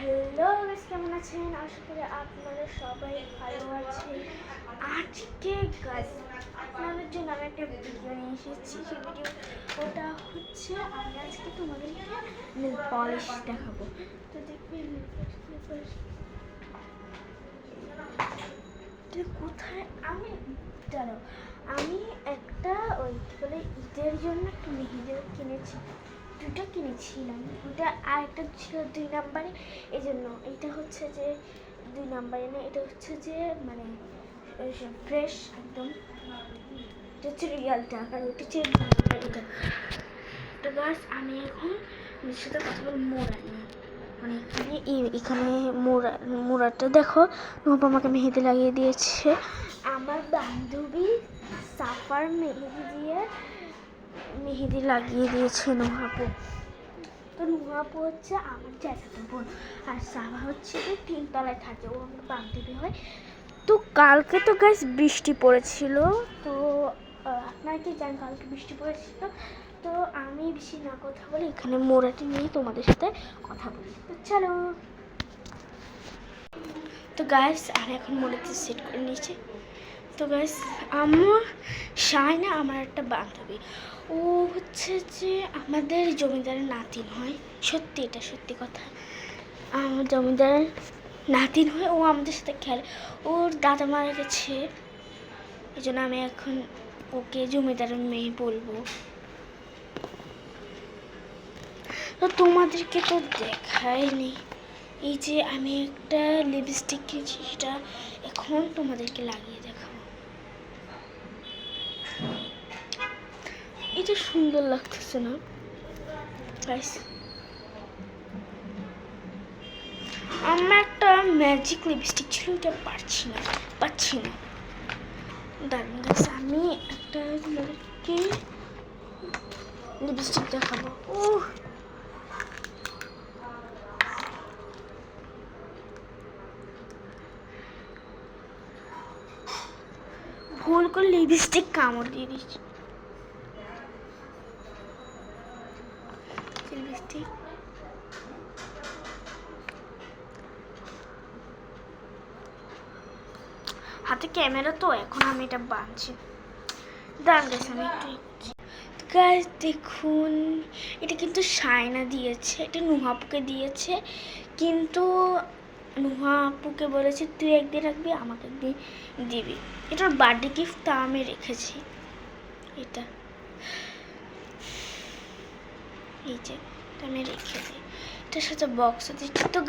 Hello guys, কেমন আছেন? আশা করি আপনারা সবাই ভালো আছেন। আজকে গাইস আপনাদের জন্য আমি একটা ভিডিও নিয়ে এসেছি। সেই ওটা হচ্ছে আমি আজকে তোমাদেরকে নেল পলিশ দেখাবো। তো দেখবে কোথায় আমি দাঁড়াও, আমি একটা ওই বলে ঈদের জন্য একটা মেহেদি কিনেছি, দুটো কিনেছিলাম। ওটা আর একটা ছিল 2 নাম্বারে, এই জন্য এটা হচ্ছে যে 2 নাম্বারে না, এটা হচ্ছে যে মানে ফ্রেশ একদম, এটা হচ্ছে রিয়ালটা, আর ওটা হচ্ছে এটা। তো গাছ আমি এখন নিজের সাথে কথা বল মোড়া নিয়ে, মানে এখানে মোড়াটা দেখো, নোপ আমাকে মেহেদি লাগিয়ে দিয়েছে। আমার বান্ধবী সাফার মেহেদি লাগিয়ে দিয়েছে নোহাপু। তো নোহাপু হচ্ছে আমার জ্যাঠাতো বোন, আর সাফা হচ্ছে যে 3 তলায় থাকে, ও আমার বান্ধবী হয়। তো কালকে তো গাইস বৃষ্টি পড়েছিল, তো আপনারা কি জানেন কালকে বৃষ্টি পড়েছিল। তো আমি বেশি না কথা বলে এখানে মোড়াটি নিয়ে তোমাদের সাথে কথা বলি। তো চলো। তো গাইস আমি এখন মোড়াটি সেট করে নিয়েছি। তো গাইস আমার শায়না আমার একটা বান্ধবী, ও হচ্ছে যে আমাদের জমিদারের নাতিন হয়। সত্যি, এটা সত্যি কথা, আমার জমিদারের নাতিন হয়। ও আমাদের সাথে খেলে, ওর দাদা মারা গেছে, এই জন্য আমি এখন ওকে জমিদারের মেয়ে বলবো। তো তোমাদেরকে তো দেখায়নি, এই যে আমি একটা লিপস্টিক কিনেছি, সেটা এখন তোমাদেরকে লাগিয়ে দেখাবো। এটা সুন্দর লাগতেছে না গাইস? আমার একটা ম্যাজিক লিপস্টিক ছিল, ওটা পাচ্ছি না। দাঁড়ান গাইস, আমি একটা তোমাদেরকে লিপস্টিক দেখাবো। ভুল করে লিপস্টিক কামড় দিয়ে দিচ্ছি। লিপস্টিক হাতে ক্যামেরা, তো এখন আমি এটা বাঁধছি। দাঁড়ান গাইস, আমি একটু গাইস দেখুন, এটা কিন্তু শায়না দিয়েছে, এটা নুহাপুকে দিয়েছে, কিন্তু নুহাপুকে বলেছে তুই একদিন রাখবি, আমাকে একদিন দিবি। এটার বার্থডে গিফট, তা আমি রেখেছি। এটা এই যে আমি রেখে দিই, এটার সাথে বক্স দিচ্ছি। তো